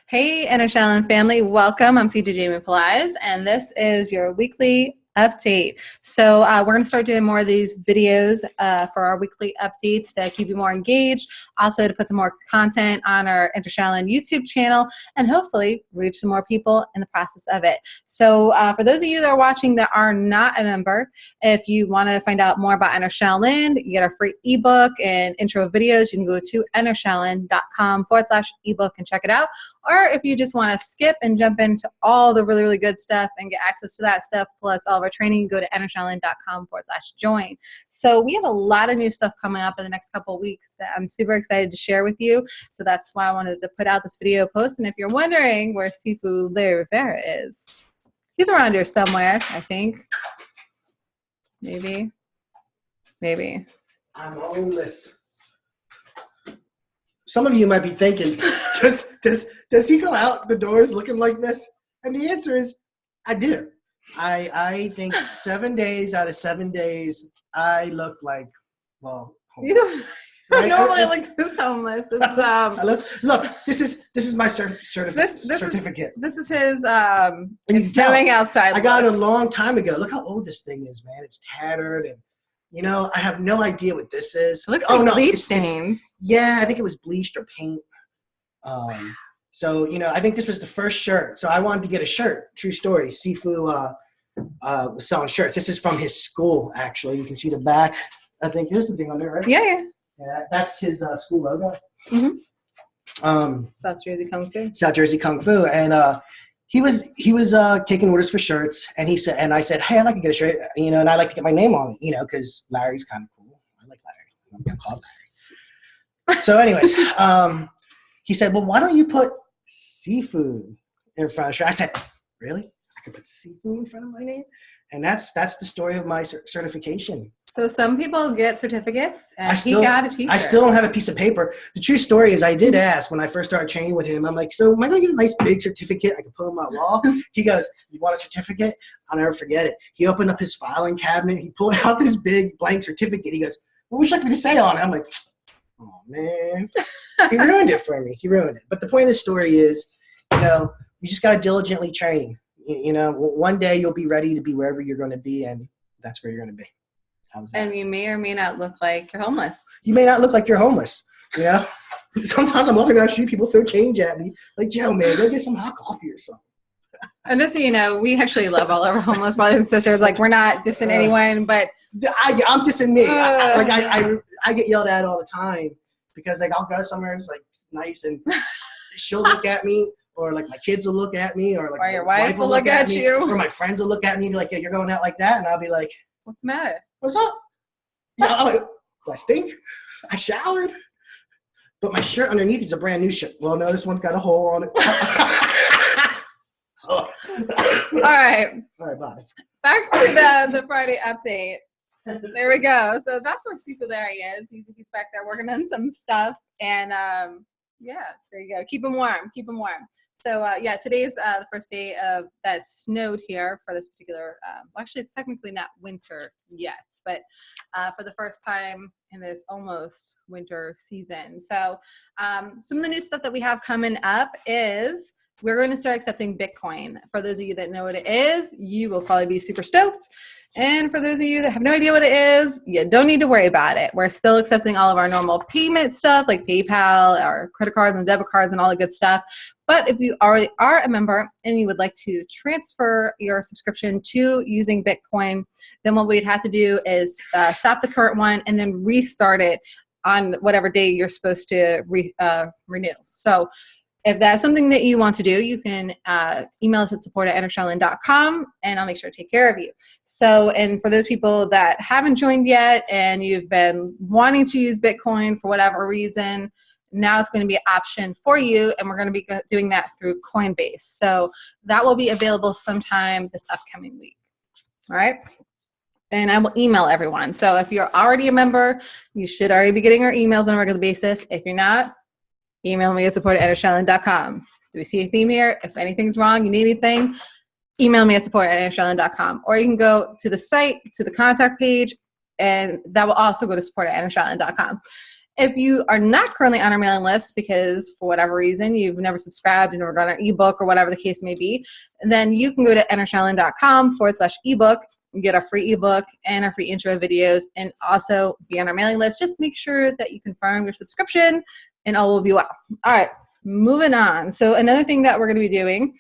Hey, Enter Shaolin family, welcome. I'm CJ Jamie Pelias, and this is your weekly update. So we're going to start doing more of these videos for our weekly updates to keep you more engaged, also to put some more content on our Enter Shaolin YouTube channel, and hopefully reach some more people in the process of it. So for those of you that are watching that are not a member, if you want to find out more about Enter Shaolin, you get our free ebook and intro videos, you can go to entershaolin.com/ebook and check it out. Or if you just want to skip and jump into all the really good stuff and get access to that stuff, plus all of our training, go to entershaolin.com/join. So we have a lot of new stuff coming up in the next couple of weeks that I'm super excited to share with you. So that's why I wanted to put out this video post. And if you're wondering where Sifu de Rivera is, he's around here somewhere, I think. Maybe. I'm homeless. Some of you might be thinking, does he go out the doors looking like this? And the answer is, I do. I think 7 days out of 7 days, I look like, well, homeless. You don't normally look this homeless. This is, look, this is my certificate. This is his. It's snowing outside. I got it a long time ago. Look how old this thing is, man. It's tattered and. You know, I have no idea what this is. It looks like bleach stains. Yeah, I think it was bleached or paint. So, you know, I think this was the first shirt. So I wanted to get a shirt. True story. Sifu was selling shirts. This is from his school, actually. You can see the back. I think there's the thing on there, right? Yeah. Yeah, that's his school logo. Mm-hmm. South Jersey Kung Fu. South Jersey Kung Fu. And he was taking orders for shirts, and I said, hey, I'd like to get a shirt, you know, and I like to get my name on it, you know, because Larry's kind of cool. I like Larry. I'm gonna call Larry. So, anyways, he said, well, why don't you put seafood in front of the shirt? I said, really? I could put seafood in front of my name? And that's the story of my certification. So some people get certificates, and he got a t-shirt. I still don't have a piece of paper. The true story is I did ask when I first started training with him. I'm like, so am I going to get a nice big certificate I can put on my wall? He goes, you want a certificate? I'll never forget it. He opened up his filing cabinet. He pulled out this big blank certificate. He goes, what would you like me to say on it? I'm like, oh, man. He ruined it for me. He ruined it. But the point of the story is, you know, you just got to diligently train. You know, one day you'll be ready to be wherever you're going to be, and that's where you're going to be. How's that? And you may or may not look like you're homeless. You may not look like you're homeless, you know? Sometimes I'm walking down the street, people throw change at me. Like, yo, man, go get some hot coffee or something. And just so you know, we actually love all our homeless brothers and sisters. Like, we're not dissing anyone, but... I'm dissing me. I get yelled at all the time because, like, I'll go somewhere it's, like, nice, and she'll look at me. Or like my kids will look at me, or like or your wife will look at me, you, or my friends will look at me and be like, "Yeah, you're going out like that," and I'll be like, "What's the matter? What's up?" Yeah, I'm like, "Do I stink? I showered, but my shirt underneath is a brand new shirt." Well, no, this one's got a hole on it. All right, bye. Back to the Friday update. There we go. So that's where Sifu there he is. He's back there working on some stuff, and yeah, there you go. Keep them warm. So yeah, today's the first day of that snowed here for this particular, well, actually it's technically not winter yet, but for the first time in this almost winter season. So some of the new stuff that we have coming up is we're going to start accepting Bitcoin. For those of you that know what it is, you will probably be super stoked. And for those of you that have no idea what it is, you don't need to worry about it. We're still accepting all of our normal payment stuff like PayPal, our credit cards and debit cards and all the good stuff. But if you already are a member and you would like to transfer your subscription to using Bitcoin, then what we'd have to do is stop the current one and then restart it on whatever day you're supposed to renew. So if that's something that you want to do, you can email us at support@entershaolin.com, and I'll make sure to take care of you. So, and for those people that haven't joined yet and you've been wanting to use Bitcoin for whatever reason, now it's going to be an option for you, and we're going to be doing that through Coinbase. So that will be available sometime this upcoming week. All right? And I will email everyone. So if you're already a member, you should already be getting our emails on a regular basis. If you're not, email me at support@entershaolin.com. Do we see a theme here? If anything's wrong, you need anything, email me at support@entershaolin.com. Or you can go to the site, to the contact page, and that will also go to support@entershaolin.com. If you are not currently on our mailing list because for whatever reason you've never subscribed and never got our ebook or whatever the case may be, then you can go to entershaolin.com/ebook. You get our free ebook and our free intro videos, and also be on our mailing list. Just make sure that you confirm your subscription, and all will be well. All right, moving on. So another thing that we're going to be doing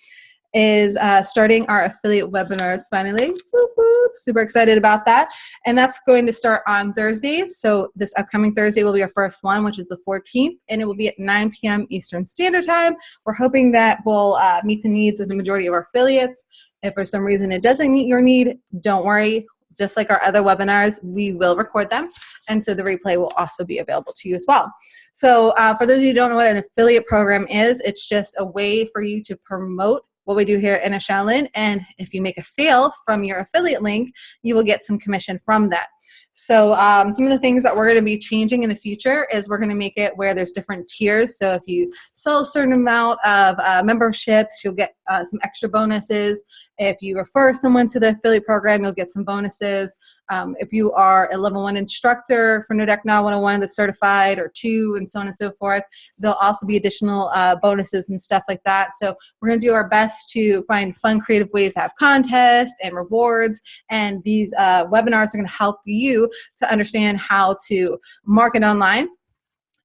is starting our affiliate webinars finally. Whoop, whoop. Super excited about that. And that's going to start on Thursdays. So this upcoming Thursday will be our first one, which is the 14th, and it will be at 9 p.m. Eastern Standard Time. We're hoping that will meet the needs of the majority of our affiliates. If for some reason it doesn't meet your need, don't worry. Just like our other webinars, we will record them. And so the replay will also be available to you as well. So for those of you who don't know what an affiliate program is, it's just a way for you to promote what we do here at Enter Shaolin. And if you make a sale from your affiliate link, you will get some commission from that. So some of the things that we're going to be changing in the future is we're going to make it where there's different tiers. So if you sell a certain amount of memberships, you'll get some extra bonuses. If you refer someone to the affiliate program, you'll get some bonuses. If you are a level 1 instructor for Ngo Dac Na 101 that's certified, or 2, and so on and so forth, there'll also be additional bonuses and stuff like that. So we're going to do our best to find fun, creative ways to have contests and rewards. And these webinars are going to help you to understand how to market online.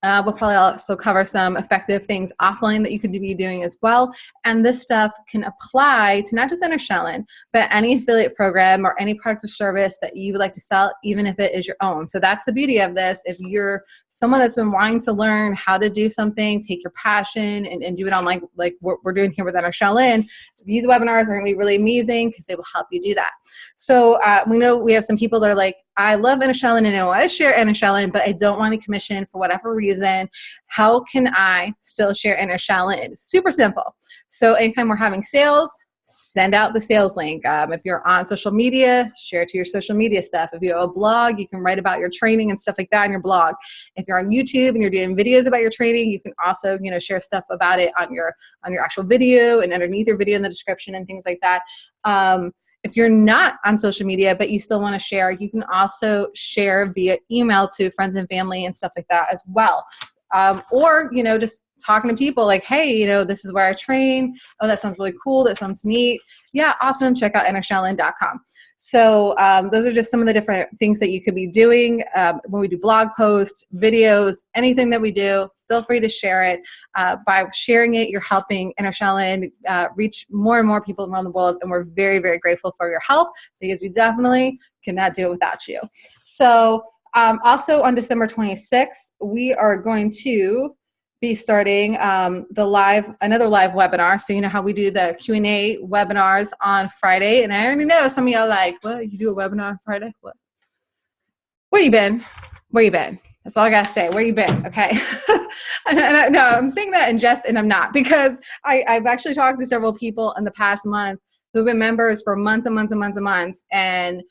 We'll probably also cover some effective things offline that you could be doing as well. And this stuff can apply to not just Enter Shaolin, but any affiliate program or any product or service that you would like to sell, even if it is your own. So that's the beauty of this. If you're someone that's been wanting to learn how to do something, take your passion and do it on like what we're doing here with Enter Shaolin, these webinars are going to be really amazing because they will help you do that. So we know we have some people that are like, I love Enter Shaolin and I want to share Enter Shaolin, but I don't want any commission for whatever reason. How can I still share Enter Shaolin? It's super simple. So anytime we're having sales, send out the sales link. If you're on social media, share it to your social media stuff. If you have a blog, you can write about your training and stuff like that on your blog. If you're on YouTube and you're doing videos about your training, you can also, share stuff about it on your actual video and underneath your video in the description and things like that. If you're not on social media, but you still want to share, you can also share via email to friends and family and stuff like that as well. Or, just talking to people like, hey, this is where I train. Oh, that sounds really cool. That sounds neat. Yeah, awesome. Check out entershaolin.com. So those are just some of the different things that you could be doing when we do blog posts, videos, anything that we do. Feel free to share it. By sharing it, you're helping Enter Shaolin reach more and more people around the world. And we're very, very grateful for your help because we definitely cannot do it without you. So also on December 26th, we are going to be starting another live webinar. So you know how we do the Q&A webinars on Friday, and I already know some of y'all like, what, you do a webinar on Friday? What? Where you been? Where you been? That's all I gotta say. Where you been? Okay. No, I'm saying that in jest, and I'm not, because I've actually talked to several people in the past month who've been members for months and months and months and months, and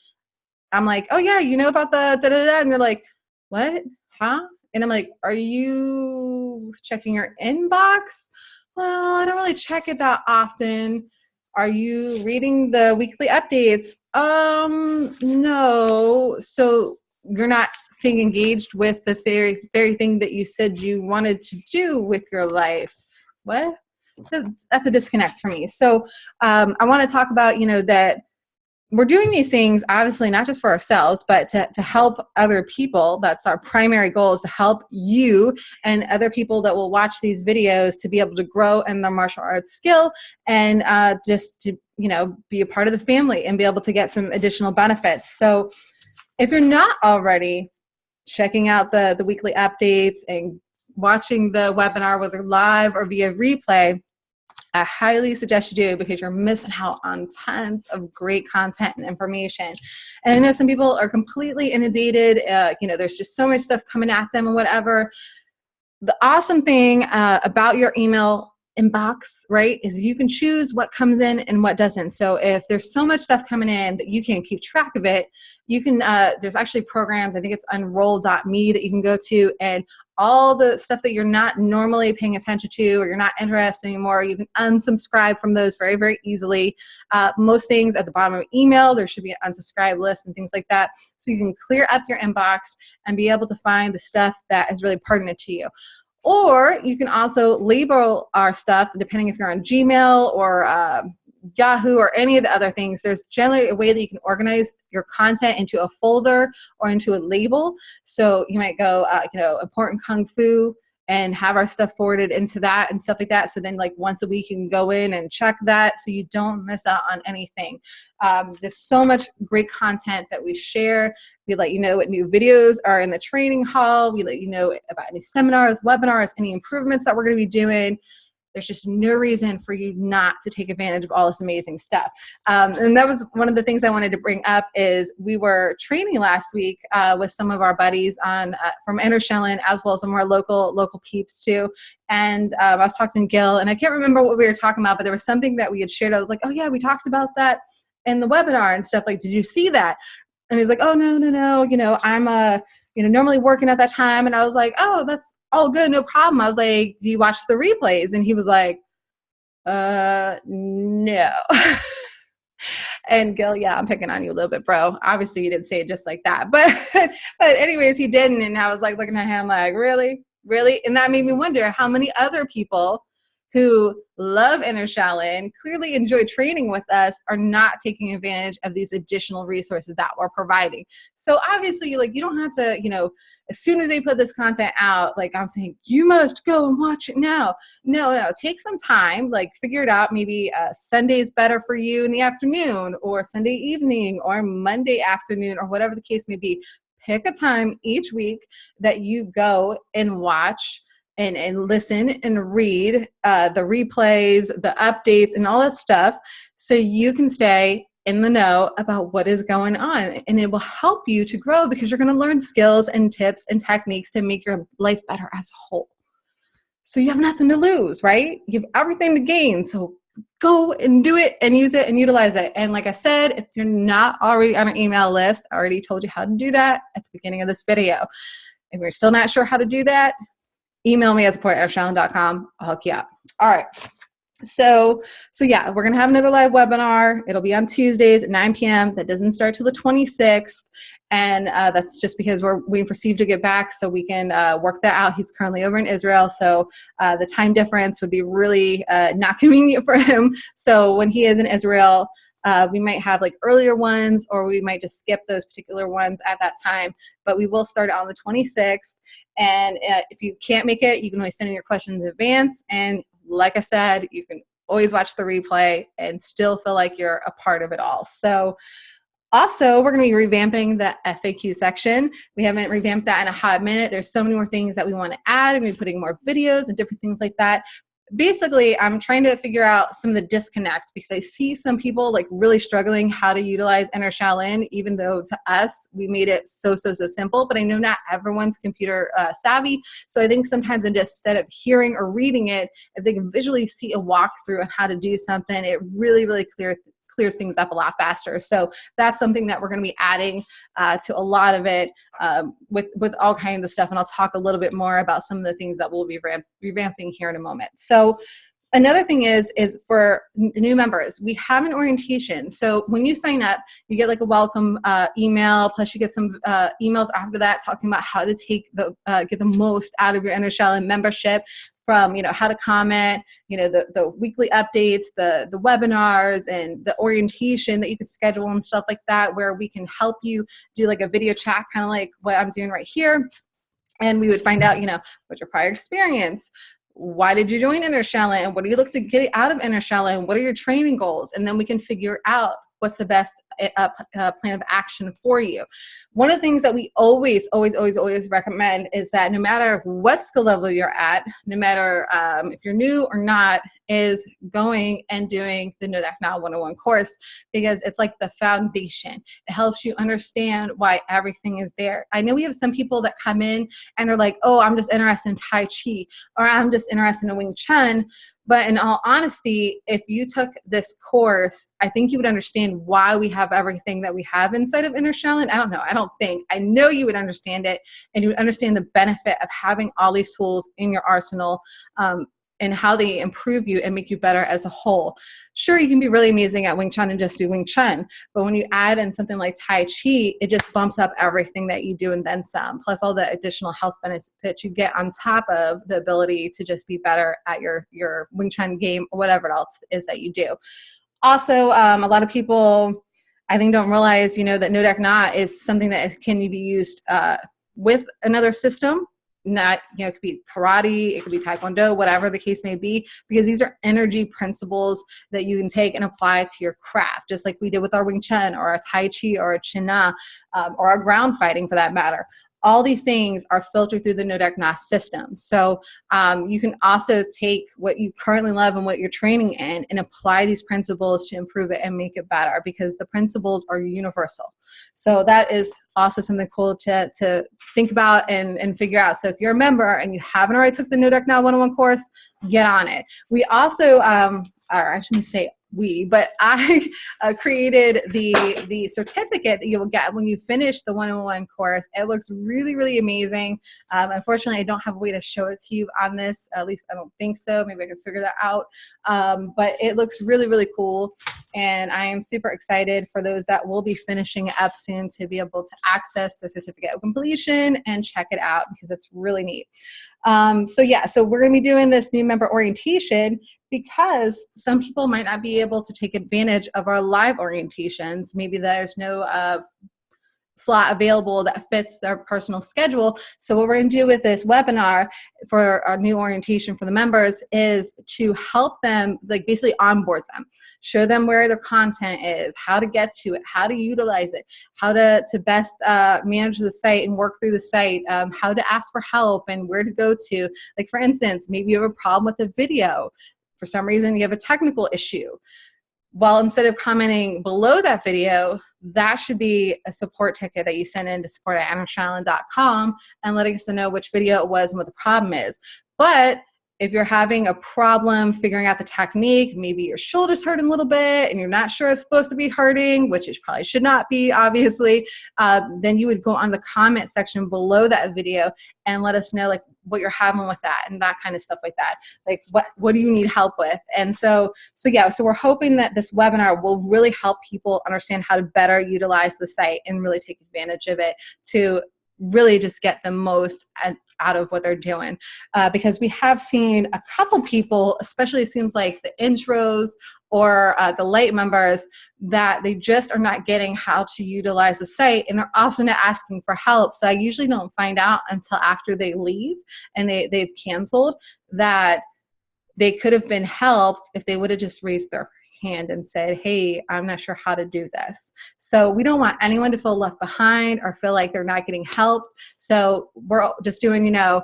I'm like, oh yeah, you know about the da-da-da, and they're like, what? Huh? And I'm like, are you checking your inbox? Well, I don't really check it that often. Are you reading the weekly updates? No. So you're not staying engaged with the very thing that you said you wanted to do with your life. What? That's a disconnect for me. So I want to talk about, that we're doing these things, obviously, not just for ourselves, but to help other people. That's our primary goal, is to help you and other people that will watch these videos to be able to grow in their martial arts skill and just to, be a part of the family and be able to get some additional benefits. So if you're not already checking out the weekly updates and watching the webinar, whether live or via replay, I highly suggest you do, because you're missing out on tons of great content and information. And I know some people are completely inundated. There's just so much stuff coming at them and whatever. The awesome thing about your email inbox, right, is you can choose what comes in and what doesn't. So if there's so much stuff coming in that you can't keep track of it, you can, there's actually programs, I think it's unroll.me, that you can go to and all the stuff that you're not normally paying attention to or you're not interested anymore. You can unsubscribe from those very, very easily. Most things at the bottom of email, there should be an unsubscribe list and things like that. So you can clear up your inbox and be able to find the stuff that is really pertinent to you. Or you can also label our stuff, depending if you're on Gmail or Yahoo or any of the other things. There's generally a way that you can organize your content into a folder or into a label. So you might go, important Kung Fu, and have our stuff forwarded into that and stuff like that. So then like once a week you can go in and check that so you don't miss out on anything. There's so much great content that we share. We let you know what new videos are in the training hall. We let you know about any seminars, webinars, any improvements that we're going to be doing. There's just no reason for you not to take advantage of all this amazing stuff. And that was one of the things I wanted to bring up is we were training last week with some of our buddies on from Enter Shaolin, as well as some of our local peeps too. And I was talking to Gil, and I can't remember what we were talking about, but there was something that we had shared. I was like, oh yeah, we talked about that in the webinar and stuff. Like, did you see that? And he's like, oh, no, I'm normally working at that time. And I was like, oh, that's all good, no problem. I was like, do you watch the replays? And he was like, no. And Gil, yeah, I'm picking on you a little bit, bro. Obviously you didn't say it just like that. But anyways, he didn't. And I was like looking at him like, really? And that made me wonder how many other people who love Enter Shaolin, clearly enjoy training with us, are not taking advantage of these additional resources that we're providing. So obviously, like, you don't have to, as soon as we put this content out, like I'm saying, you must go and watch it now. No, take some time, like figure it out. Maybe Sunday's better for you in the afternoon, or Sunday evening, or Monday afternoon, or whatever the case may be. Pick a time each week that you go and watch and listen and read the replays, the updates, and all that stuff, so you can stay in the know about what is going on. And it will help you to grow, because you're going to learn skills and tips and techniques to make your life better as a whole. So you have nothing to lose, right? You have everything to gain. So go and do it and use it and utilize it. And like I said, if you're not already on an email list, I already told you how to do that at the beginning of this video. If you're still not sure how to do that, email me at support@entershaolin.com. I'll hook you up. All right. So yeah, we're going to have another live webinar. It'll be on Tuesdays at 9 p.m. That doesn't start till the 26th. And that's just because we're waiting for Steve to get back so we can work that out. He's currently over in Israel. So the time difference would be really not convenient for him. So when he is in Israel, we might have like earlier ones, or we might just skip those particular ones at that time. But we will start on the 26th. And if you can't make it, you can always send in your questions in advance. And like I said, you can always watch the replay and still feel like you're a part of it all. So also, we're going to be revamping the FAQ section. We haven't revamped that in a hot minute. There's so many more things that we want to add. We're going to be putting more videos and different things like that. Basically, I'm trying to figure out some of the disconnect, because I see some people like really struggling how to utilize Enter Shaolin, even though to us, we made it so simple. But I know not everyone's computer savvy. So I think sometimes instead of hearing or reading it, if they can visually see a walkthrough on how to do something, it really clears things up a lot faster. So that's something that we're going to be adding to a lot of it with all kinds of stuff. And I'll talk a little bit more about some of the things that we'll be revamping here in a moment. So another thing is for new members, we have an orientation. So when you sign up, you get like a welcome email, plus you get some emails after that talking about how to get the most out of your Enter Shaolin membership, from how to comment, the weekly updates, the webinars, and the orientation that you could schedule and stuff like that, where we can help you do like a video chat, kind of like what I'm doing right here. And we would find out, what's your prior experience? Why did you join Enter Shaolin? What do you look to get out of Enter Shaolin? What are your training goals? And then we can figure out what's the best plan of action for you. One of the things that we always recommend is that no matter what skill level you're at, no matter if you're new or not, is going and doing the Ngo Dac Na 101 course, because it's like the foundation. It helps you understand why everything is there. I know we have some people that come in and they're like, oh, I'm just interested in Tai Chi, or I'm just interested in Wing Chun. But in all honesty, if you took this course, I think you would understand why we have everything that we have inside of Enter Shaolin. I know you would understand it, and you would understand the benefit of having all these tools in your arsenal, and how they improve you and make you better as a whole. Sure, you can be really amazing at Wing Chun and just do Wing Chun, but when you add in something like Tai Chi, it just bumps up everything that you do and then some, plus all the additional health benefits you get on top of the ability to just be better at your Wing Chun game or whatever else it is that you do. Also, a lot of people, I think, don't realize, that Ngo Dac Na is something that can be used with another system. Not, it could be karate, it could be taekwondo, whatever the case may be, because these are energy principles that you can take and apply to your craft, just like we did with our Wing Chun or our Tai Chi or our Chin Na, or our ground fighting for that matter. All these things are filtered through the Ngo Dac Na system. So you can also take what you currently love and what you're training in and apply these principles to improve it and make it better, because the principles are universal. So that is also something cool to think about and figure out. So if you're a member and you haven't already took the Ngo Dac Na 101 course, get on it. We also, or I shouldn't say but I created the certificate that you will get when you finish the 101 course. It looks really, really amazing. Unfortunately, I don't have a way to show it to you on this. At least I don't think so. Maybe I can figure that out. But it looks really, really cool. And I am super excited for those that will be finishing up soon to be able to access the certificate of completion and check it out, because it's really neat. So we're going to be doing this new member orientation, because some people might not be able to take advantage of our live orientations. Maybe there's no slot available that fits their personal schedule. So what we're going to do with this webinar for our new orientation for the members is to help them, like basically onboard them, show them where their content is, how to get to it, how to utilize it, how to best manage the site and work through the site, how to ask for help and where to go to. Like for instance, maybe you have a problem with a video. For some reason, you have a technical issue. Well, instead of commenting below that video, that should be a support ticket that you send in to support@entershaolin.com and letting us know which video it was and what the problem is. But if you're having a problem figuring out the technique, maybe your shoulder's hurting a little bit and you're not sure it's supposed to be hurting, which it probably should not be, obviously, then you would go on the comment section below that video and let us know like what you're having with that and that kind of stuff like that. Like what do you need help with? And so we're hoping that this webinar will really help people understand how to better utilize the site and really take advantage of it to really just get the most out of what they're doing, because we have seen a couple people, especially it seems like the intros or the late members, that they just are not getting how to utilize the site, and they're also not asking for help. So I usually don't find out until after they leave and they've canceled that they could have been helped if they would have just raised their hand and said, hey, I'm not sure how to do this. So we don't want anyone to feel left behind or feel like they're not getting helped. So we're just doing, an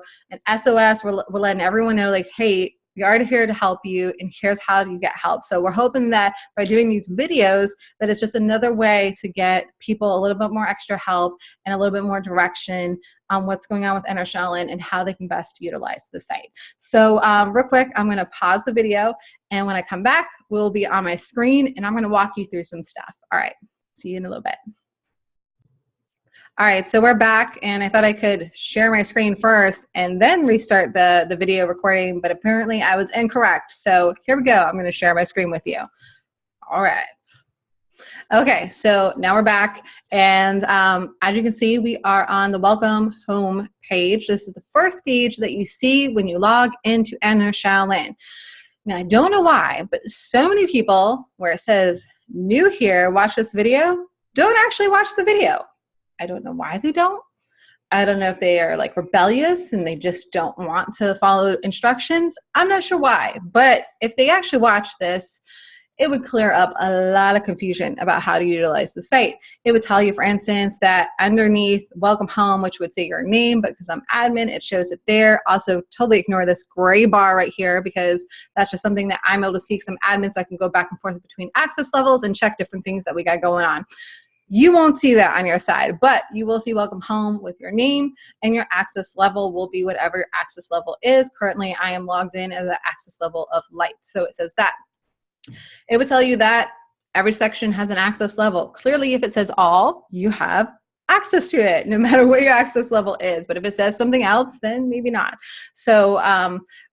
SOS. We're letting everyone know like, hey, we are here to help you, and here's how you get help. So we're hoping that by doing these videos, that it's just another way to get people a little bit more extra help and a little bit more direction on what's going on with Enter Shaolin and how they can best utilize the site. So real quick, I'm going to pause the video, and when I come back, we'll be on my screen, and I'm going to walk you through some stuff. All right, see you in a little bit. All right, so we're back, and I thought I could share my screen first and then restart the video recording, but apparently I was incorrect. So here we go. I'm going to share my screen with you. All right. Okay, so now we're back, and as you can see, we are on the Welcome Home page. This is the first page that you see when you log into Enter Shaolin. Now, I don't know why, but so many people where it says new here, watch this video, don't actually watch the video. I don't know why they don't. I don't know if they are like rebellious and they just don't want to follow instructions. I'm not sure why, but if they actually watch this, it would clear up a lot of confusion about how to utilize the site. It would tell you, for instance, that underneath welcome home, which would say your name, but because I'm admin, it shows it there. Also, totally ignore this gray bar right here because that's just something that I'm able to see because I'm admin, so I can go back and forth between access levels and check different things that we got going on. You won't see that on your side, but you will see welcome home with your name, and your access level will be whatever your access level is. Currently, I am logged in as an access level of light, so it says that. It would tell you that every section has an access level. Clearly, if it says all, you have access to it, no matter what your access level is. But if it says something else, then maybe not. So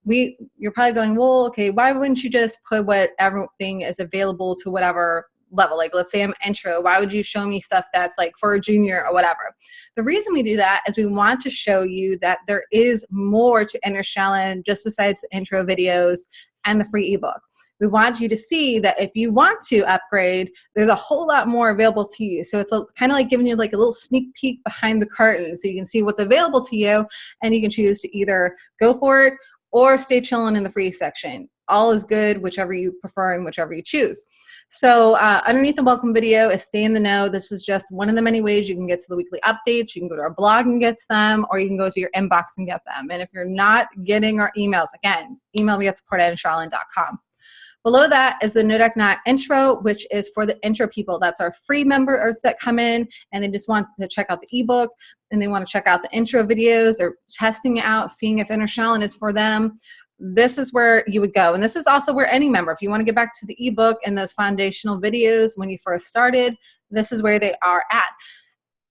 you're probably going, well, okay, why wouldn't you just put what everything is available to whatever level? Like, let's say I'm intro. Why would you show me stuff that's like for a junior or whatever? The reason we do that is we want to show you that there is more to Enter Shaolin just besides the intro videos and the free ebook. We want you to see that if you want to upgrade, there's a whole lot more available to you. So it's kind of like giving you like a little sneak peek behind the curtain so you can see what's available to you, and you can choose to either go for it or stay chilling in the free section. All is good, whichever you prefer and whichever you choose. So underneath the welcome video is stay in the know. This is just one of the many ways you can get to the weekly updates. You can go to our blog and get to them, or you can go to your inbox and get them. And if you're not getting our emails, again, email me at support@entershaolin.com. Below that is the Ngo Dac Na Intro, which is for the intro people. That's our free members that come in and they just want to check out the ebook and they want to check out the intro videos. They're testing it out, seeing if Enter Shaolin is for them. This is where you would go. And this is also where any member, if you want to get back to the ebook and those foundational videos when you first started, this is where they are at.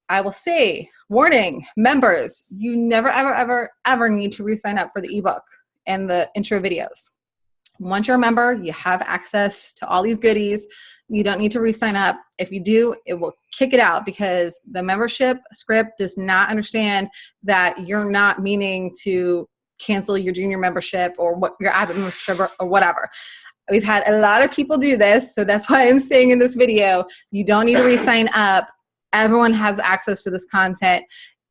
I will say, warning, members, you never, ever, ever, ever need to re-sign up for the ebook and the intro videos. Once you're a member, you have access to all these goodies. You don't need to re-sign up. If you do, it will kick it out because the membership script does not understand that you're not meaning to cancel your junior membership or what your admin membership or whatever. We've had a lot of people do this, so that's why I'm saying in this video, you don't need to re-sign up. Everyone has access to this content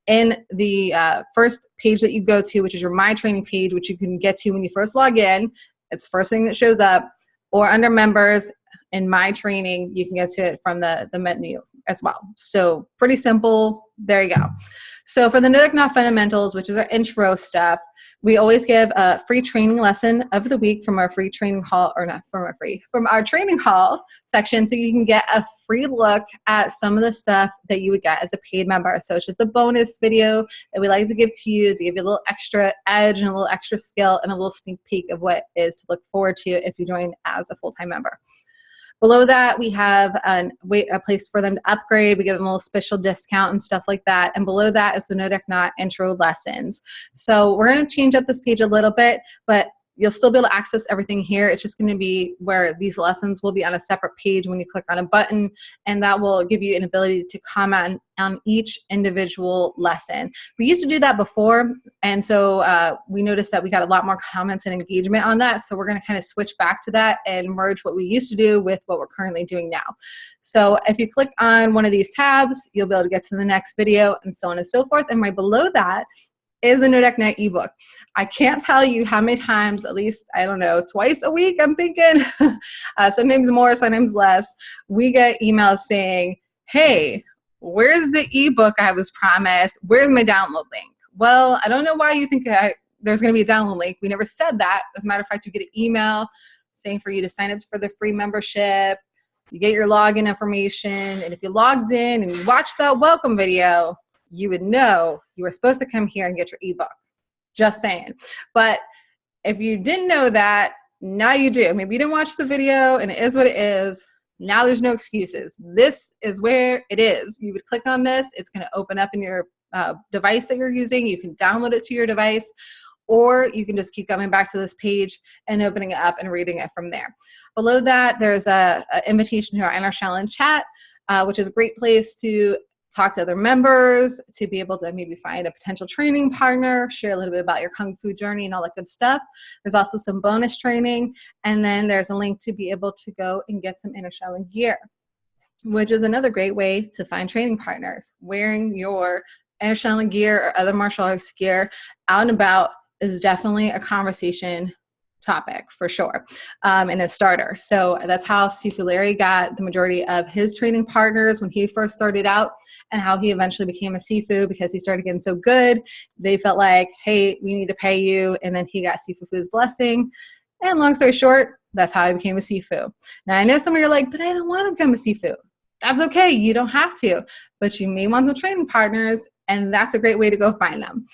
in the first page that you go to, which is your My Training page, which you can get to when you first log in. It's the first thing that shows up, or under members in My Training, you can get to it from the menu as well. So pretty simple. There you go. So for the Ngo Dac Na fundamentals, which is our intro stuff, we always give a free training lesson of the week from our free training hall, or not from our free, from our training hall section, so you can get a free look at some of the stuff that you would get as a paid member. So it's just a bonus video that we like to give to you to give you a little extra edge and a little extra skill and a little sneak peek of what is to look forward to if you join as a full-time member. Below that, we have a place for them to upgrade. We give them a little special discount and stuff like that. And below that is the Ngo Dac Na intro lessons. So we're going to change up this page a little bit, but you'll still be able to access everything here. It's just going to be where these lessons will be on a separate page when you click on a button, and that will give you an ability to comment on each individual lesson. We used to do that before, and so we noticed that we got a lot more comments and engagement on that, so we're going to kind of switch back to that and merge what we used to do with what we're currently doing now. So if you click on one of these tabs, you'll be able to get to the next video and so on and so forth, and right below that is the Ngo Dac Na ebook. I can't tell you how many times, at least, I don't know, twice a week, I'm thinking, sometimes more, sometimes less, we get emails saying, hey, where's the ebook I was promised? Where's my download link? Well, I don't know why you think there's going to be a download link. We never said that. As a matter of fact, you get an email saying for you to sign up for the free membership. You get your login information, and if you logged in and you watched that welcome video, you would know you were supposed to come here and get your ebook. Just saying. But if you didn't know that, now you do. Maybe you didn't watch the video and it is what it is. Now there's no excuses. This is where it is. You would click on this. It's going to open up in your device that you're using. You can download it to your device, or you can just keep coming back to this page and opening it up and reading it from there. Below that, there's an invitation to our Enter Shaolin chat, which is a great place to talk to other members, to be able to maybe find a potential training partner, share a little bit about your Kung Fu journey and all that good stuff. There's also some bonus training, and then there's a link to be able to go and get some Enter Shaolin gear, which is another great way to find training partners. Wearing your Enter Shaolin gear or other martial arts gear out and about is definitely a conversation topic for sure, and a starter. So that's how Sifu Larry got the majority of his training partners when he first started out, and how he eventually became a Sifu because he started getting so good. They felt like, hey, we need to pay you. And then he got Sifu's blessing. And long story short, that's how I became a Sifu. Now, I know some of you are like, but I don't want to become a Sifu. That's okay. You don't have to. But you may want some training partners, and that's a great way to go find them.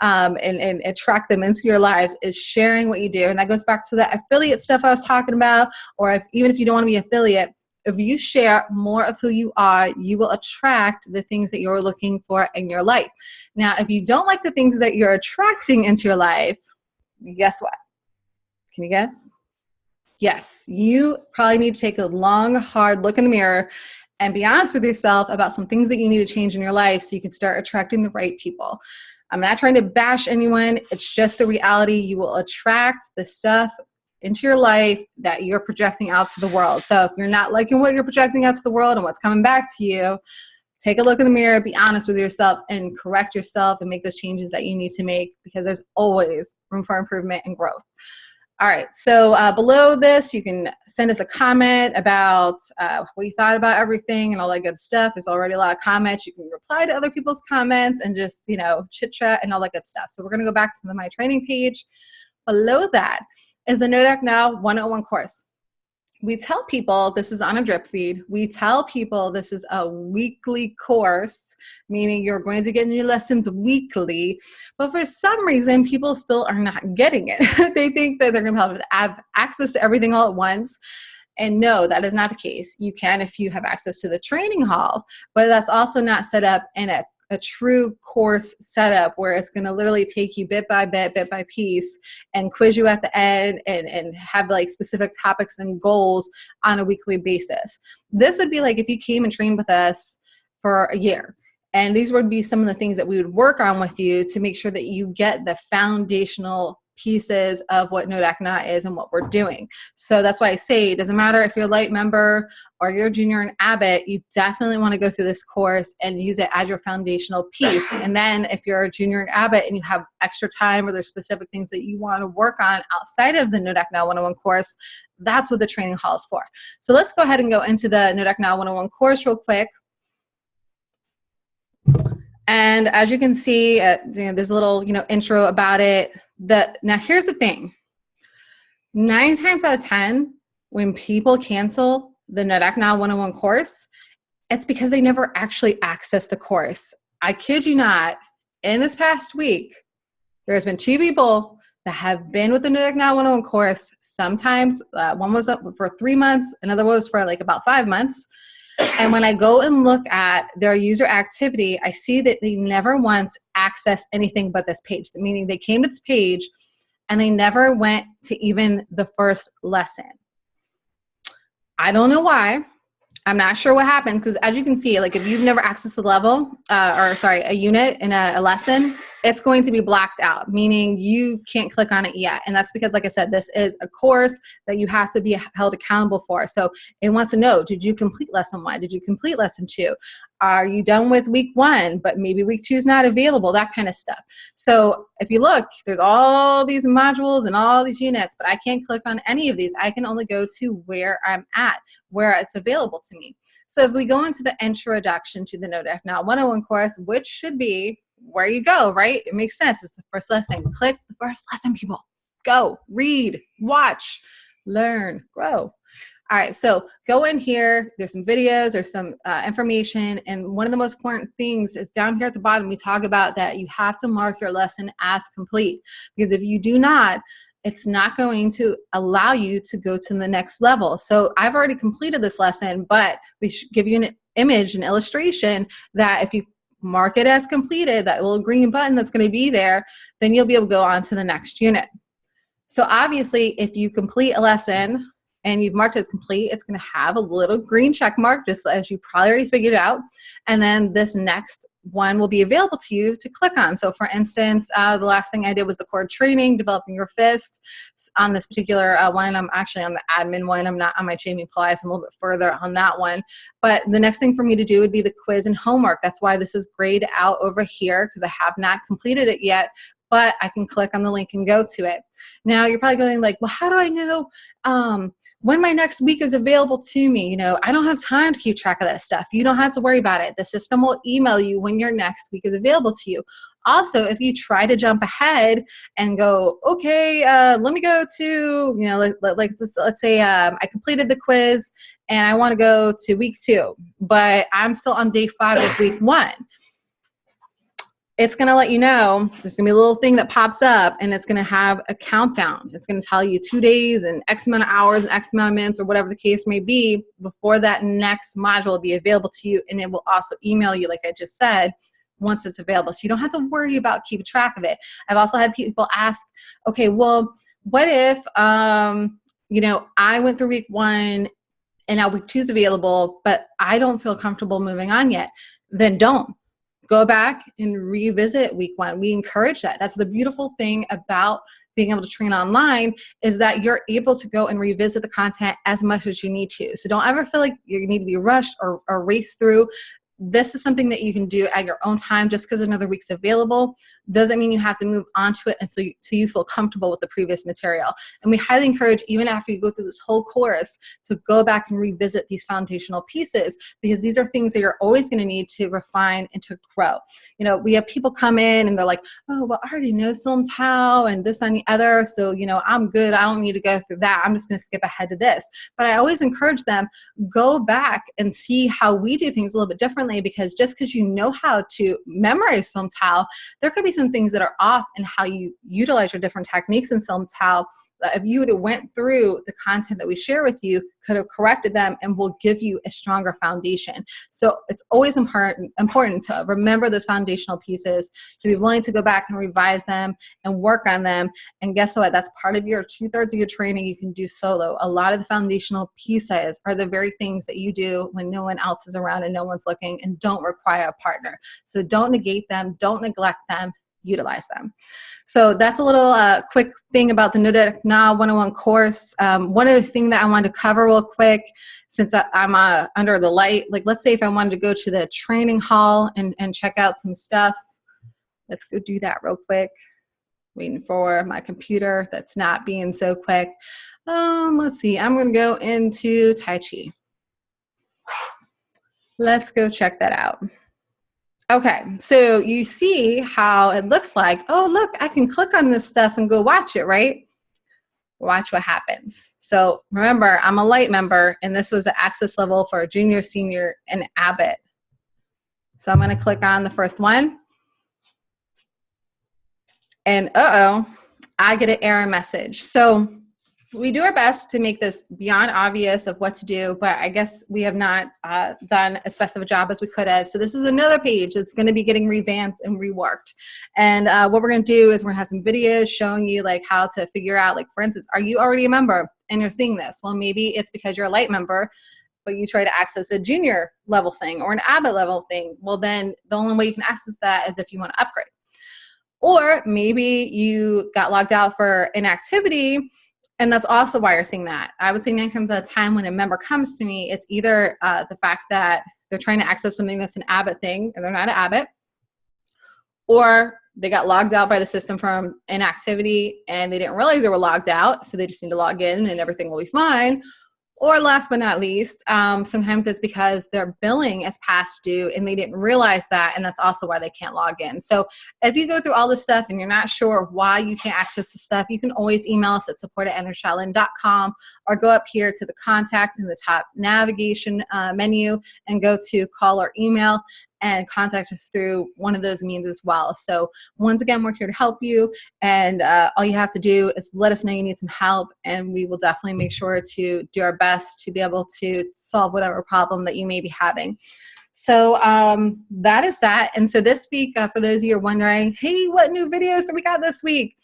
And attract them into your lives is sharing what you do. And that goes back to that affiliate stuff I was talking about, or even if you don't want to be an affiliate, if you share more of who you are, you will attract the things that you're looking for in your life. Now, if you don't like the things that you're attracting into your life, guess what? Can you guess? Yes, you probably need to take a long, hard look in the mirror and be honest with yourself about some things that you need to change in your life so you can start attracting the right people. I'm not trying to bash anyone. It's just the reality. You will attract the stuff into your life that you're projecting out to the world. So if you're not liking what you're projecting out to the world and what's coming back to you, take a look in the mirror, be honest with yourself, and correct yourself and make those changes that you need to make, because there's always room for improvement and growth. All right, so below this, you can send us a comment about what you thought about everything and all that good stuff. There's already a lot of comments. You can reply to other people's comments and just, chit chat and all that good stuff. So we're going to go back to my training page. Below that is the Ngo Dac Na 101 course. We tell people this is on a drip feed. We tell people this is a weekly course, meaning you're going to get new lessons weekly. But for some reason, people still are not getting it. They think that they're going to have access to everything all at once. And no, that is not the case. You can if you have access to the training hall, but that's also not set up in a true course setup where it's going to literally take you bit by bit, bit by piece, and quiz you at the end and have like specific topics and goals on a weekly basis. This would be like if you came and trained with us for a year. And these would be some of the things that we would work on with you to make sure that you get the foundational pieces of what Ngo Dac Na is and what we're doing. So that's why I say it doesn't matter if you're a light member or you're a junior in Abbott, you definitely want to go through this course and use it as your foundational piece. And then if you're a junior in Abbott and you have extra time or there's specific things that you want to work on outside of the Ngo Dac Na 101 course, that's what the training hall is for. So let's go ahead and go into the Ngo Dac Na 101 course real quick. And as you can see, there's a little, intro about it. Now here's the thing. 9 times out of 10, when people cancel the Ngo Dac Na 101 course, it's because they never actually accessed the course. I kid you not, in this past week, there's been 2 people that have been with the Ngo Dac Na 101 course. Sometimes one was up for 3 months, another was for like about 5 months. And when I go and look at their user activity, I see that they never once accessed anything but this page, meaning they came to this page and they never went to even the first lesson. I don't know why. I'm not sure what happens, because as you can see, like if you've never accessed a unit in a lesson, it's going to be blacked out, meaning you can't click on it yet. And that's because, like I said, this is a course that you have to be held accountable for. So it wants to know, did you complete lesson 1? Did you complete lesson 2? Are you done with week 1, but maybe week 2 is not available, that kind of stuff. So if you look, there's all these modules and all these units, but I can't click on any of these. I can only go to where I'm at, where it's available to me. So if we go into the introduction to the Ngo Dac Na 101 course, which should be where you go, right? It makes sense. It's the first lesson. Click the first lesson, people. Go, read, watch, learn, grow. All right, so go in here. There's some videos, there's some information, and one of the most important things is down here at the bottom, we talk about that you have to mark your lesson as complete, because if you do not, it's not going to allow you to go to the next level. So I've already completed this lesson, but we should give you an image, an illustration that if you mark it as completed, that little green button that's going to be there, then you'll be able to go on to the next unit. So obviously, if you complete a lesson and you've marked it as complete, it's going to have a little green check mark, just as you probably already figured out. And then this next one will be available to you to click on. So for instance, the last thing I did was the core training, developing your fist. On this particular one, I'm actually on the admin one. I'm not on my Jamie Plies. I'm a little bit further on that one. But the next thing for me to do would be the quiz and homework. That's why this is grayed out over here, because I have not completed it yet. but I can click on the link and go to it. Now you're probably going like, well, how do I know when my next week is available to me? You know, I don't have time to keep track of that stuff. You don't have to worry about it. The system will email you when your next week is available to you. Also, if you try to jump ahead and go, okay, let me go to, you know, let's say I completed the quiz and I want to go to week 2, but I'm still on day 5 of week 1. It's going to let you know, there's going to be a little thing that pops up and it's going to have a countdown. It's going to tell you 2 days and X amount of hours and X amount of minutes or whatever the case may be before that next module will be available to you. And it will also email you, like I just said, once it's available. So you don't have to worry about keeping track of it. I've also had people ask, okay, well, what if, you know, I went through week 1 and now week 2 is available, but I don't feel comfortable moving on yet. Then don't. Go back and revisit week 1. We encourage that. That's the beautiful thing about being able to train online, is that you're able to go and revisit the content as much as you need to. So don't ever feel like you need to be rushed or race through. This is something that you can do at your own time. Just because another week's available doesn't mean you have to move on to it until you feel comfortable with the previous material. And we highly encourage, even after you go through this whole course, to go back and revisit these foundational pieces, because these are things that you're always going to need to refine and to grow. You know, we have people come in and they're like, oh, well, I already know Silm Tao and this and the other, so, you know, I'm good. I don't need to go through that. I'm just going to skip ahead to this. But I always encourage them, go back and see how we do things a little bit differently, because just because you know how to memorize Silm Tao, there could be some things that are off in how you utilize your different techniques in Silm Tao. If you would have went through the content that we share with you, could have corrected them and will give you a stronger foundation. So it's always important to remember those foundational pieces, to be willing to go back and revise them and work on them. And guess what? That's part of your 2/3 of your training you can do solo. A lot of the foundational pieces are the very things that you do when no one else is around and no one's looking and don't require a partner. So don't negate them, don't neglect them, utilize them. So that's a little quick thing about the Ngo Dac Na 101 course. One other thing that I wanted to cover real quick, since I'm under the light, like let's say if I wanted to go to the training hall and check out some stuff, let's go do that real quick. Waiting for my computer that's not being so quick. Let's see, I'm gonna go into Tai Chi. Let's go check that out. Okay, so you see how it looks like, oh, look, I can click on this stuff and go watch it, right? Watch what happens. So remember, I'm a light member, and this was the access level for a junior, senior, and Abbott. So I'm going to click on the first one. And uh-oh, I get an error message. So we do our best to make this beyond obvious of what to do, but I guess we have not done as best of a job as we could have. So this is another page that's going to be getting revamped and reworked. And what we're going to do is we're going to have some videos showing you like how to figure out, like for instance, are you already a member and you're seeing this? Well, maybe it's because you're a light member, but you try to access a junior level thing or an Abbott level thing. Well, then the only way you can access that is if you want to upgrade. Or maybe you got logged out for inactivity, and that's also why you're seeing that. I would say 9 times out of 10 when a member comes to me, it's either the fact that they're trying to access something that's an Abbott thing and they're not an Abbott, or they got logged out by the system from inactivity and they didn't realize they were logged out, so they just need to log in and everything will be fine. Or last but not least, sometimes it's because their billing is past due and they didn't realize that, and that's also why they can't log in. So if you go through all this stuff and you're not sure why you can't access the stuff, you can always email us at support@entershaolin.com or go up here to the contact in the top navigation menu and go to call or email and contact us through one of those means as well. So once again, we're here to help you, and all you have to do is let us know you need some help, and we will definitely make sure to do our best to be able to solve whatever problem that you may be having. So that is that. And so this week, for those of you who are wondering, hey, what new videos do we got this week?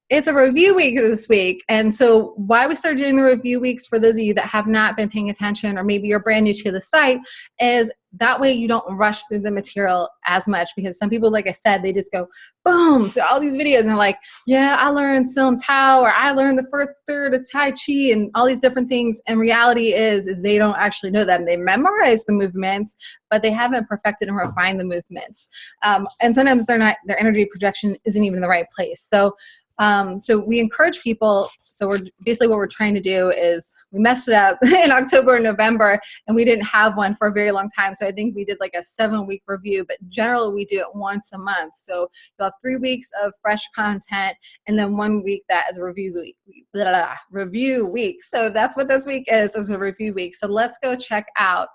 it's a review week this week. And so why we started doing the review weeks, for those of you that have not been paying attention, or maybe you're brand new to the site, is that way you don't rush through the material as much, because some people, like I said, they just go boom through all these videos and they're like, yeah, I learned Sim Tao, or I learned the first third of Tai Chi and all these different things. And reality is they don't actually know them. They memorize the movements, but they haven't perfected and refined the movements. And sometimes their energy projection isn't even in the right place. So we encourage people. So we're basically, what we're trying to do is, we messed it up in October and November, and we didn't have one for a very long time. So I think we did like a 7-week review, but generally we do it once a month. So you'll have 3 weeks of fresh content, and then 1 week that is a review week. So that's what this week is a review week. So let's go check out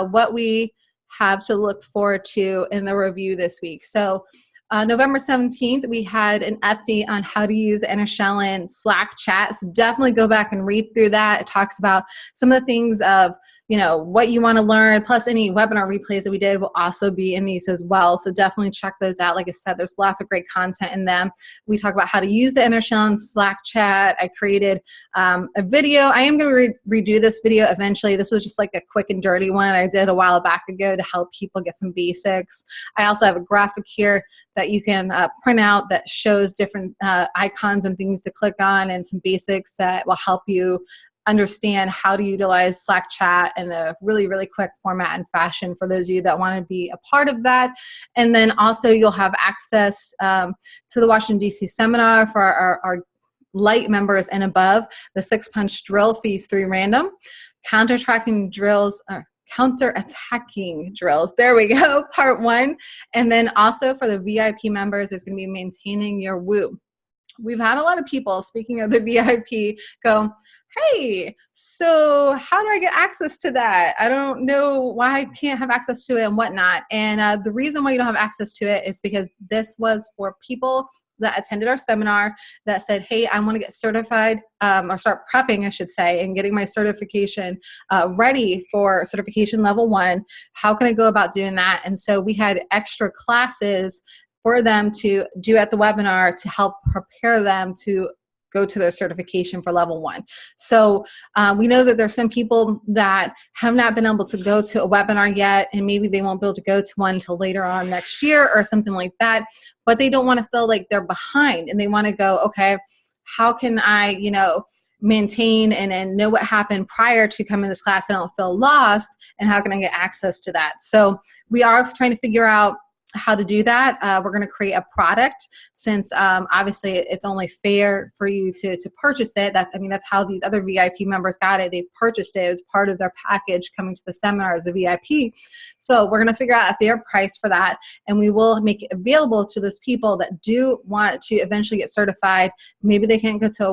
what we have to look forward to in the review this week. So November 17th, we had an update on how to use the Enter Shaolin Slack chat. So definitely go back and read through that. It talks about some of the things of, what you want to learn, plus any webinar replays that we did will also be in these as well. So definitely check those out. Like I said, there's lots of great content in them. We talk about how to use the Enter Shaolin Slack chat. I created a video. I am going to redo this video eventually. This was just like a quick and dirty one I did a while back ago to help people get some basics. I also have a graphic here that you can print out that shows different icons and things to click on, and some basics that will help you understand how to utilize Slack chat in a really, really quick format and fashion for those of you that want to be a part of that. And then also you'll have access to the Washington, D.C. seminar for our light members and above. The 6-punch drill fees 3 random. Counter-attacking drills, there we go, part 1. And then also for the VIP members, there's going to be maintaining your woo. We've had a lot of people, speaking of the VIP, go, hey, so how do I get access to that? I don't know why I can't have access to it and whatnot. And the reason why you don't have access to it is because this was for people that attended our seminar that said, hey, I want to get certified, or start prepping, I should say, and getting my certification ready for certification level 1. How can I go about doing that? And so we had extra classes for them to do at the webinar to help prepare them to go to their certification for level 1. So we know that there's some people that have not been able to go to a webinar yet, and maybe they won't be able to go to one until later on next year or something like that, but they don't want to feel like they're behind, and they want to go, okay, how can I, maintain and know what happened prior to coming to this class and I don't feel lost, and how can I get access to that? So we are trying to figure out how to do that. We're going to create a product, since obviously it's only fair for you to purchase it. That's how these other VIP members got it. They purchased it. It was part of their package coming to the seminar as a VIP. So we're going to figure out a fair price for that, and we will make it available to those people that do want to eventually get certified. Maybe they can't go to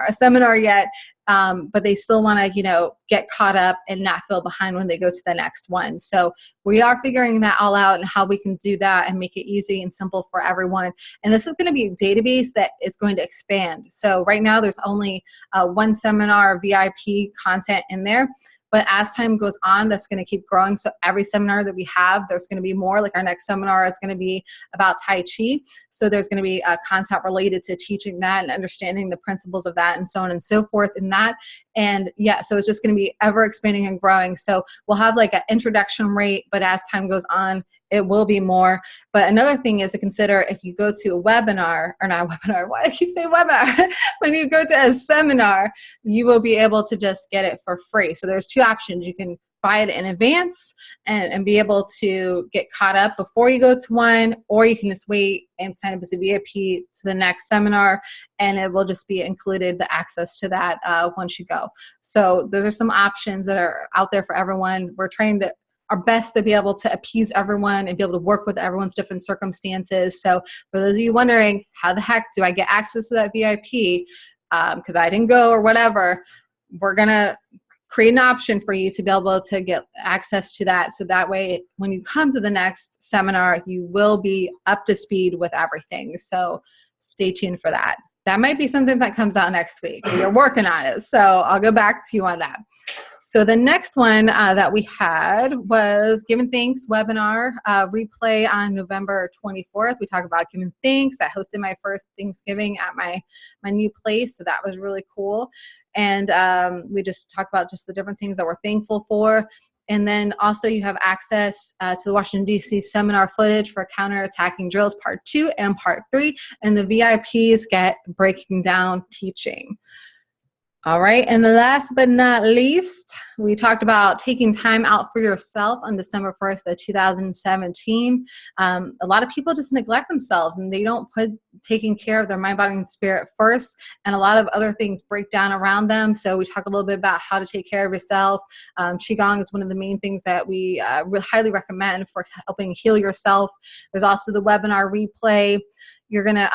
a seminar yet, but they still want to, get caught up and not feel behind when they go to the next one. So we are figuring that all out and how we can do that and make it easy and simple for everyone. And this is going to be a database that is going to expand. So right now there's only 1 seminar VIP content in there. But as time goes on, that's going to keep growing. So every seminar that we have, there's going to be more. Like our next seminar is going to be about Tai Chi. So there's going to be content related to teaching that and understanding the principles of that and so on and so forth in that. And yeah, so it's just going to be ever expanding and growing. So we'll have like an introduction rate, but as time goes on, it will be more. But another thing is to consider, if you go to a webinar, or not a webinar, why do I keep saying webinar? When you go to a seminar, you will be able to just get it for free. So there's 2 options. You can buy it in advance and be able to get caught up before you go to one, or you can just wait and sign up as a VIP to the next seminar, and it will just be included, the access to that once you go. So those are some options that are out there for everyone. We're trying to our best to be able to appease everyone and be able to work with everyone's different circumstances. So for those of you wondering, how the heck do I get access to that VIP? Because I didn't go or whatever, we're going to create an option for you to be able to get access to that. So that way, when you come to the next seminar, you will be up to speed with everything. So stay tuned for that. That might be something that comes out next week. We're working on it. So I'll go back to you on that. So the next one that we had was Giving Thanks webinar replay on November 24th. We talked about giving thanks. I hosted my first Thanksgiving at my new place, so that was really cool. And we just talked about just the different things that we're thankful for. And then also you have access to the Washington, D.C. seminar footage for counterattacking drills part 2 and part 3. And the VIPs get breaking down teaching. All right, and the last but not least, we talked about taking time out for yourself on December 1st of 2017. A lot of people just neglect themselves and they don't put taking care of their mind, body, and spirit first, and a lot of other things break down around them. So we talk a little bit about how to take care of yourself. Qigong is one of the main things that we highly recommend for helping heal yourself. There's also the webinar replay. You're gonna,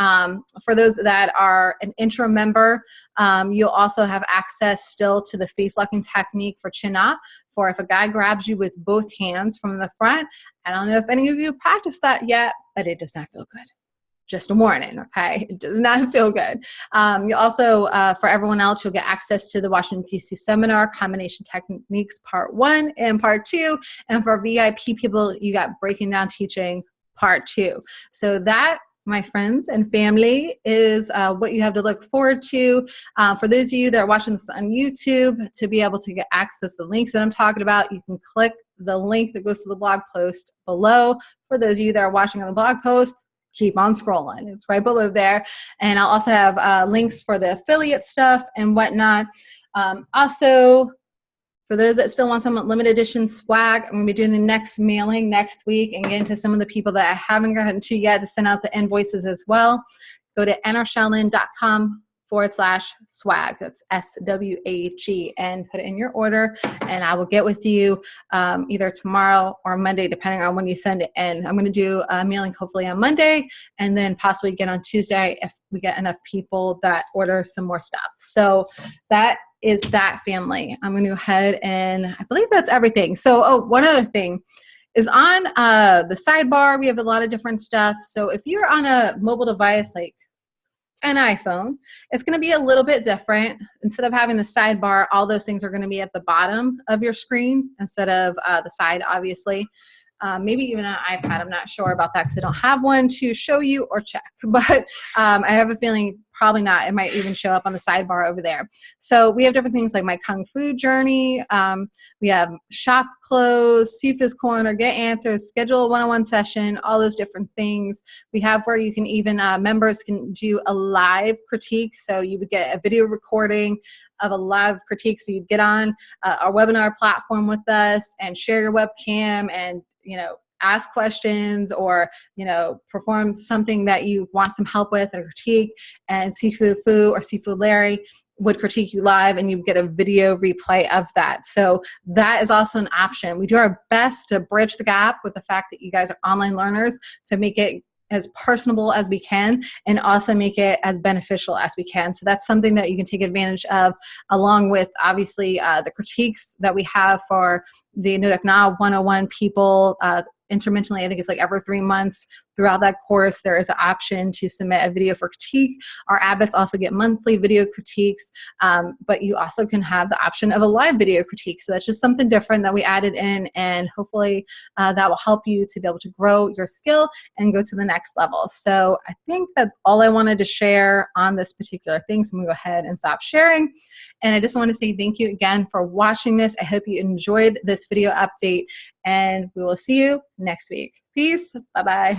for those that are an intro member, you'll also have access still to the face locking technique for chin up, for if a guy grabs you with both hands from the front. I don't know if any of you practiced that yet, but it does not feel good. Just a warning, okay? It does not feel good. You also, for everyone else, you'll get access to the Washington, D.C. seminar, Combination Techniques Part 1 and Part 2. And for VIP people, you got Breaking Down Teaching Part 2. So that, my friends and family, is what you have to look forward to. For those of you that are watching this on YouTube, to be able to get access to the links that I'm talking about, you can click the link that goes to the blog post below. For those of you that are watching on the blog post, keep on scrolling. It's right below there. And I'll also have links for the affiliate stuff and whatnot. Also, for those that still want some limited edition swag, I'm going to be doing the next mailing next week and getting to some of the people that I haven't gotten to yet to send out the invoices as well. Go to entershaolin.com/swag. That's SWAG, and put it in your order, and I will get with you either tomorrow or Monday, depending on when you send it in. I'm going to do a mailing hopefully on Monday, and then possibly get on Tuesday if we get enough people that order some more stuff. So that is that, family. I'm going to go ahead and I believe that's everything. So, one other thing is on the sidebar, we have a lot of different stuff. So if you're on a mobile device like an iPhone, it's going to be a little bit different. Instead of having the sidebar, all those things are going to be at the bottom of your screen instead of the side, obviously. Maybe even an iPad. I'm not sure about that because I don't have one to show you or check. But I have a feeling probably not. It might even show up on the sidebar over there. So we have different things like my Kung Fu journey. We have shop clothes, Sifu's Corner, get answers, schedule a one-on-one session, all those different things. We have where you can even, members can do a live critique. So you would get a video recording of a live critique. So you'd get on our webinar platform with us and share your webcam and, ask questions or, perform something that you want some help with, a critique, and Sifu Fu or Sifu Larry would critique you live and you get a video replay of that. So that is also an option. We do our best to bridge the gap with the fact that you guys are online learners to make it as personable as we can and also make it as beneficial as we can. So that's something that you can take advantage of, along with obviously the critiques that we have for the Ngo Dac Na 101 people. Intermittently, I think it's like every 3 months. Throughout that course, there is an option to submit a video for critique. Our admins also get monthly video critiques, but you also can have the option of a live video critique. So that's just something different that we added in, and hopefully that will help you to be able to grow your skill and go to the next level. So I think that's all I wanted to share on this particular thing. So I'm going to go ahead and stop sharing. And I just want to say thank you again for watching this. I hope you enjoyed this video update, and we will see you next week. Peace. Bye-bye.